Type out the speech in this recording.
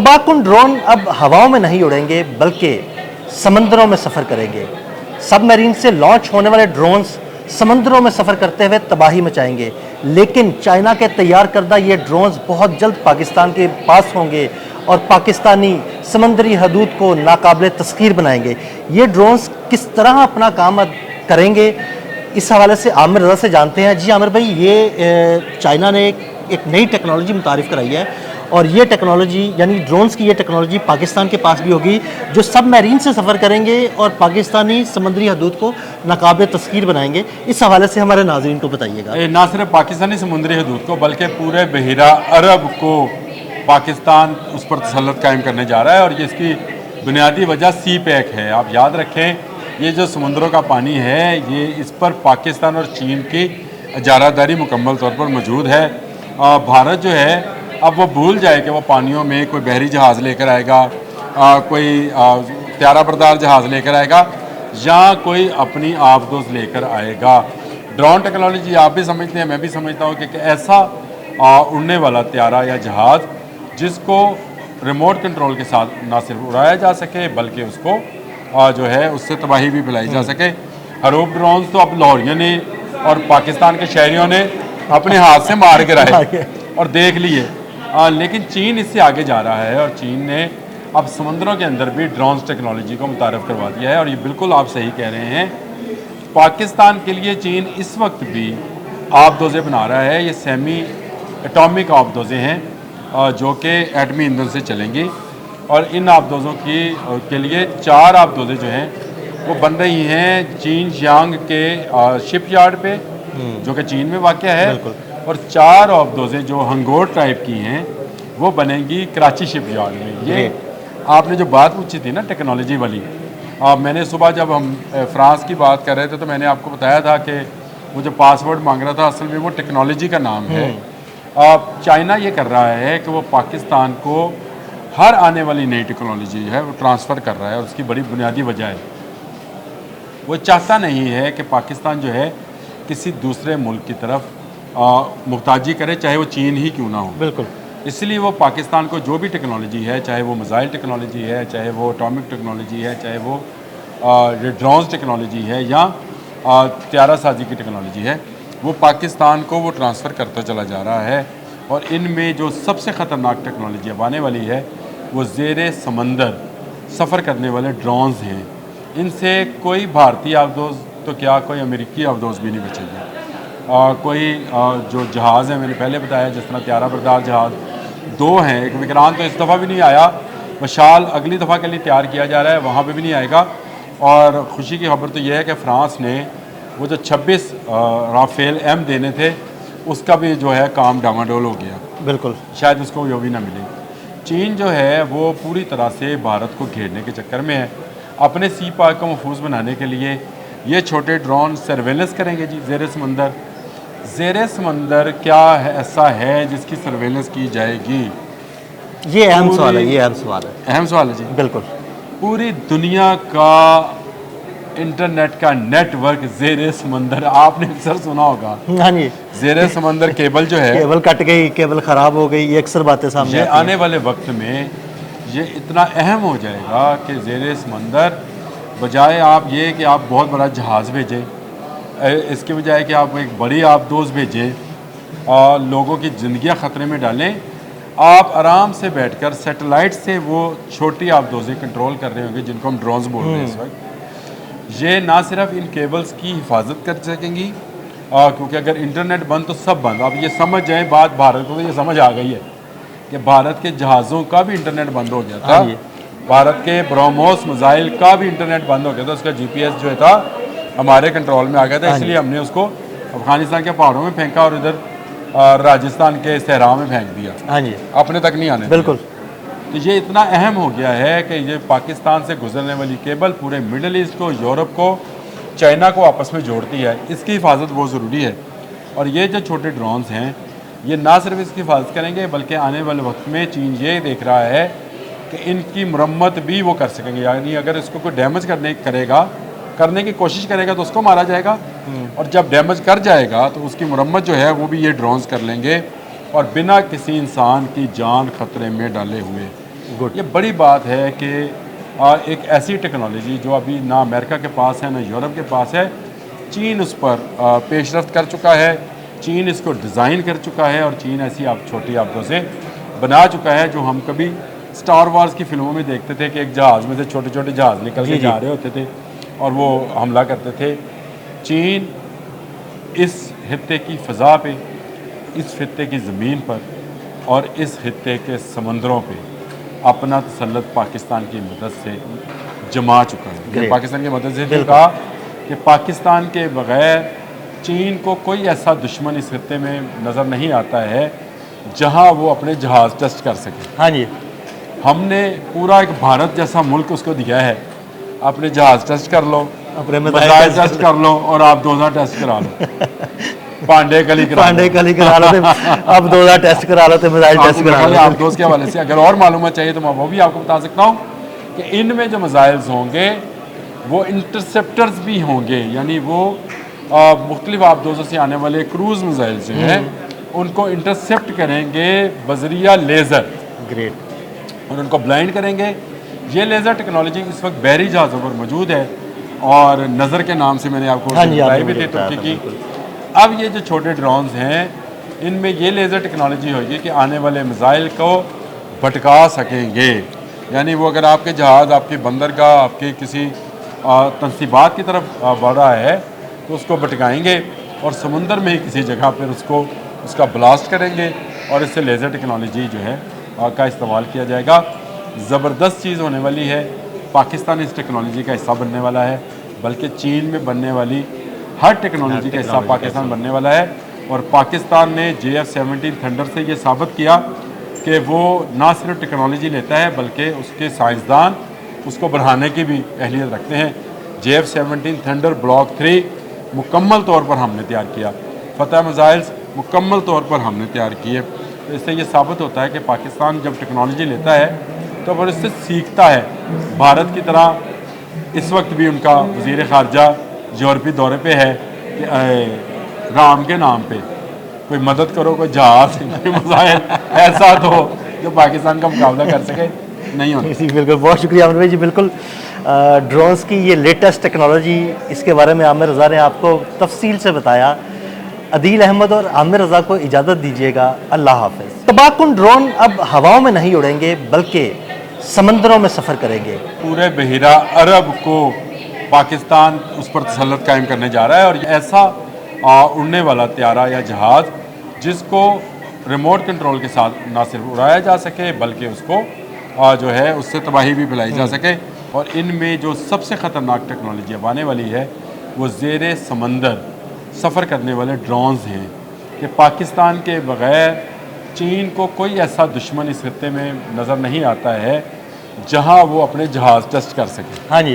तबाहकुन drone अब हवाओं में नहीं उड़ेंगे बल्कि समंदरों में सफ़र करेंगे। सबमरीन से लॉन्च होने वाले ड्रोन्स समंदरों में सफ़र करते हुए तबाही मचाएंगे, लेकिन चाइना के तैयार करदा ये ड्रोन्स बहुत जल्द पाकिस्तान के पास होंगे और पाकिस्तानी समंदरी हदूद को नाकाबिले तस्खीर बनाएंगे। ये ड्रोन्स किस तरह अपना काम करेंगे, इस हवाले से आमिर रज़ा से जानते हैं। जी आमिर भाई, ये चाइना ने एक नई टेक्नोलॉजी मुतारिफ़ कराई है और ये टेक्नोलॉजी यानी ड्रोन्स की ये टेक्नोलॉजी पाकिस्तान के पास भी होगी, जो सबमरीन से सफ़र करेंगे और पाकिस्तानी समंदरी हदूद को नाकाबिले तस्खीर बनाएंगे। इस हवाले से हमारे नाज़रीन को बताइएगा। ना सिर्फ पाकिस्तानी समुद्री हदूद को बल्कि पूरे बहिरा अरब को पाकिस्तान उस पर तसल्लुत कायम करने जा रहा है, और ये इसकी बुनियादी वजह सी पैक है। आप याद रखें, ये जो समुद्रों का पानी है, ये इस पर पाकिस्तान और चीन की इजारादारी मुकम्मल तौर पर मौजूद है। भारत जो है अब वो भूल जाए कि वो पानियों में कोई बहरी जहाज़ लेकर आएगा, कोई त्यारा बरदार जहाज़ लेकर आएगा, या कोई अपनी आबदोज लेकर आएगा। ड्रोन टेक्नोलॉजी आप भी समझते हैं, मैं भी समझता हूँ कि ऐसा उड़ने वाला त्यारा या जहाज़ जिसको रिमोट कंट्रोल के साथ ना सिर्फ उड़ाया जा सके बल्कि उसको जो है उससे तबाही भी फैलाई जा सके। हरूफ ड्रोन तो अब लाहौरियों ने और पाकिस्तान के शहरियों ने अपने हाथ से मार गिराए और देख लिए, लेकिन चीन इससे आगे जा रहा है और चीन ने अब समुद्रों के अंदर भी ड्रोन्स टेक्नोलॉजी को मुतारफ़ करवा दिया है। और ये बिल्कुल आप सही कह रहे हैं, पाकिस्तान के लिए चीन इस वक्त भी आबदोज़े बना रहा है। ये सेमी एटॉमिक आबदोज़े हैं जो कि एटमी ईंधन से चलेंगी, और इन आबदोज़ों के लिए 4 आबदोज़े जो हैं वो बन रही हैं जिनजियांग के शिप यार्ड पे, जो कि चीन में वाक़ है, और 4 आबदोज़े जो हंगोर टाइप की हैं वो बनेंगी कराची शिप यार्ड में। ये आपने जो बात पूछी थी ना टेक्नोलॉजी वाली, मैंने सुबह जब हम फ्रांस की बात कर रहे थे तो मैंने आपको बताया था कि वो जो पासवर्ड मांग रहा था असल में वो टेक्नोलॉजी का नाम है। चाइना ये कर रहा है कि वो पाकिस्तान को हर आने वाली नई टेक्नोलॉजी है वो ट्रांसफ़र कर रहा है, और उसकी बड़ी बुनियादी वजह है वो चाहता नहीं है कि पाकिस्तान जो है किसी दूसरे मुल्क की तरफ मुहताजी करे, चाहे वो चीन ही क्यों ना हो। बिल्कुल, इसलिए वो पाकिस्तान को जो भी टेक्नोलॉजी है, चाहे वो मिसाइल टेक्नोलॉजी है, चाहे वो एटॉमिक टेक्नोलॉजी है, चाहे वो ड्रोन्स टेक्नोलॉजी है, या त्यारा साजी की टेक्नोलॉजी है, वो पाकिस्तान को वो ट्रांसफ़र करता चला जा रहा है। और इनमें जो सबसे ख़तरनाक टेक्नोलॉजी अब आने वाली है वो ज़ेरे समंदर सफ़र करने वाले ड्रोन्स हैं। इनसे कोई भारतीय आबदोज़ तो क्या, कोई अमेरिकी आबदोज़ भी नहीं बचेगी। कोई जो जहाज़ है, मैंने पहले बताया, जिस तरह त्यारा बरदार जहाज़ 2 हैं, एक विक्रांत तो इस दफ़ा भी नहीं आया, मशाल अगली दफ़ा के लिए तैयार किया जा रहा है, वहाँ पे भी नहीं आएगा। और ख़ुशी की खबर तो यह है कि फ़्रांस ने वो जो 26 राफेल M देने थे उसका भी जो है काम डामाडोल हो गया। बिल्कुल, शायद उसको वो भी ना मिले। चीन जो है वो पूरी तरह से भारत को घेरने के चक्कर में है। अपने सी पार्क को महफूज बनाने के लिए ये छोटे ड्रोन सर्वेलेंस करेंगे जी ज़ेरे समंदर। ज़ेरे समंदर क्या है ऐसा है जिसकी सर्वेलेंस की जाएगी? ये अहम सवाल है, ये अहम सवाल है। अहम सवाल है जी, बिल्कुल। पूरी दुनिया का इंटरनेट का नेटवर्क ज़ेरे समंदर, आपने अक्सर सुना होगा। हाँ जी, ज़ेरे समंदर केबल जो है, केबल कट गई, केबल ख़राब हो गई, ये अक्सर बातें सामने आती हैं। आने वाले वक्त में ये इतना अहम हो जाएगा कि ज़ेरे समंदर बजाय आप ये कि आप बहुत बड़ा जहाज़ भेजें, इसके बजाय कि आप एक बड़ी आबदोज़ भेजें और लोगों की ज़िंदगियाँ ख़तरे में डालें, आप आराम से बैठकर सैटेलाइट से वो छोटी आबदोज़ें कंट्रोल कर रहे होंगे जिनको हम ड्रोन्स बोल रहे हैं इस वक्त। ये ना सिर्फ इन केबल्स की हिफाजत कर सकेंगी, क्योंकि अगर इंटरनेट बंद तो सब बंद। आप ये समझ जाएँ बात, भारत को तो ये समझ आ गई है कि भारत के जहाज़ों का भी इंटरनेट बंद हो गया था, भारत के ब्रह्मोस मिसाइल का भी इंटरनेट बंद हो गया था, उसका GPS जो था हमारे कंट्रोल में आ गया था, इसलिए हमने उसको अफगानिस्तान के पहाड़ों में फेंका और इधर राजस्थान के सहरा में फेंक दिया। हाँ जी, अपने तक नहीं आने। बिल्कुल। तो ये इतना अहम हो गया है कि ये पाकिस्तान से गुजरने वाली केबल पूरे मिडल ईस्ट को, यूरोप को, चाइना को आपस में जोड़ती है। इसकी हिफाजत बहुत ज़रूरी है। और ये जो छोटे ड्रोन्स हैं ये ना सिर्फ इसकी हिफाजत करेंगे बल्कि आने वाले वक्त में चीन ये देख रहा है कि इनकी मरम्मत भी वो कर सकेंगे। यानी अगर इसको कोई डैमेज करने की कोशिश करेगा तो उसको मारा जाएगा, और जब डैमेज कर जाएगा तो उसकी मरम्मत जो है वो भी ये ड्रोन्स कर लेंगे, और बिना किसी इंसान की जान खतरे में डाले हुए। Good. ये बड़ी बात है कि एक ऐसी टेक्नोलॉजी जो अभी ना अमेरिका के पास है ना यूरोप के पास है, चीन उस पर पेशरफ्त कर चुका है, चीन इसको डिज़ाइन कर चुका है और चीन ऐसी आप छोटी आबदों से बना चुका है जो हम कभी स्टार वार्स की फिल्मों में देखते थे कि एक जहाज़ में से छोटे छोटे जहाज़ निकल के जा रहे होते थे और वो हमला करते थे। चीन इस खित्ते की फ़ज़ा पे, इस खित्ते की ज़मीन पर और इस खित्ते के समंदरों पे अपना तसल्लुत पाकिस्तान की मदद से जमा चुका है। Great. पाकिस्तान की मदद से कहा कि पाकिस्तान के बग़ैर चीन को कोई ऐसा दुश्मन इस खित्ते में नज़र नहीं आता है जहां वो अपने जहाज़ टेस्ट कर सके। हाँ जी, हमने पूरा एक भारत जैसा मुल्क उसको दिया है, अपने जहाज़ टेस्ट कर लो, अपने मिसाइल टेस्ट कर लो और आप 2000 टेस्ट करा लो। पांडे कली करा पांडे कली करा लो थे, अब 2000 टेस्ट करा लो थे, मिसाइल टेस्ट करा लो। आप दोस्त के हवाले से अगर और मालूमात चाहिए तो मैं वो भी आपको बता सकता हूँ कि इनमें जो मिसाइल्स होंगे वो इंटरसेप्टर्स भी होंगे, यानी वो मुख्तलिफ आबदोज़ों से आने वाले क्रूज़ मिसाइल जो हैं उनको इंटरसेप्ट करेंगे बजरिया लेज़र ग्रेट। और उनको ब्लाइंड करेंगे। ये लेज़र टेक्नोलॉजी इस वक्त बहरी जहाज़ों पर मौजूद है और नज़र के नाम से मैंने आपको हाँ जी, बताई आपने भी थी मुझे बताया तुर्की था, की। बिल्कुल। अब ये जो छोटे ड्रोन्स हैं इनमें ये लेज़र टेक्नोलॉजी होगी कि आने वाले मिसाइल को भटका सकेंगे, यानी वो अगर आपके जहाज़ आपकी बंदरगाह आपके किसी तनसीबात की तरफ बढ़ रहा है तो उसको भटकाएंगे और समुंदर में ही किसी जगह पर उसका ब्लास्ट करेंगे और इससे लेज़र टेक्नोलॉजी जो है का इस्तेमाल किया जाएगा। ज़बरदस्त चीज़ होने वाली है। पाकिस्तान इस टेक्नोलॉजी का हिस्सा बनने वाला है, बल्कि चीन में बनने वाली हर टेक्नोलॉजी का हिस्सा पाकिस्तान बनने वाला है। और पाकिस्तान ने JF-17 थंडर से ये साबित किया कि वो ना सिर्फ टेक्नोलॉजी लेता है बल्कि उसके साइंसदान उसको बढ़ाने की भी अहलियत रखते हैं। JF-17 थंडर ब्लॉक 3 मुकम्मल तौर पर हमने तैयार किया, फतह मिसाइल्स मुकम्मल तौर पर हमने तैयार किए। तो इससे ये साबित होता है कि पाकिस्तान जब टेक्नोलॉजी लेता है तो फिर इससे सीखता है। भारत की तरह इस वक्त भी उनका वज़ीर ख़ारजा यूरोपी दौरे पे है कि राम के नाम पे कोई मदद करो, कोई जहाज़ कोई मिसाइल ऐसा तो जो पाकिस्तान का मुकाबला कर सके, नहीं होना। जी बिल्कुल, बहुत शुक्रिया आमिर भाई जी। बिल्कुल ड्रोन्स की ये लेटेस्ट टेक्नोलॉजी, इसके बारे में आमिर रज़ा ने आपको तफसील से बताया। अदील अहमद और आमिर रज़ा को इजाज़त दीजिएगा, अल्लाह हाफ़िज़। तबाहकुन ड्रोन अब हवाओं में नहीं उड़ेंगे बल्कि समंदरों में सफ़र करेंगे। पूरे बहिरा अरब को पाकिस्तान उस पर तसल्लुत कायम करने जा रहा है और ऐसा उड़ने वाला त्यारा या जहाज़ जिसको रिमोट कंट्रोल के साथ ना सिर्फ उड़ाया जा सके बल्कि उसको जो है उससे तबाही भी फैलाई जा सके। और इनमें जो सबसे ख़तरनाक टेक्नोलॉजी अब आने वाली है वो ज़ेरे समंदर सफ़र करने वाले ड्रोन्स हैं कि पाकिस्तान के बग़ैर चीन को कोई ऐसा दुश्मन इस खित्ते में नज़र नहीं आता है जहां वो अपने जहाज़ टेस्ट कर सके। हाँ जी,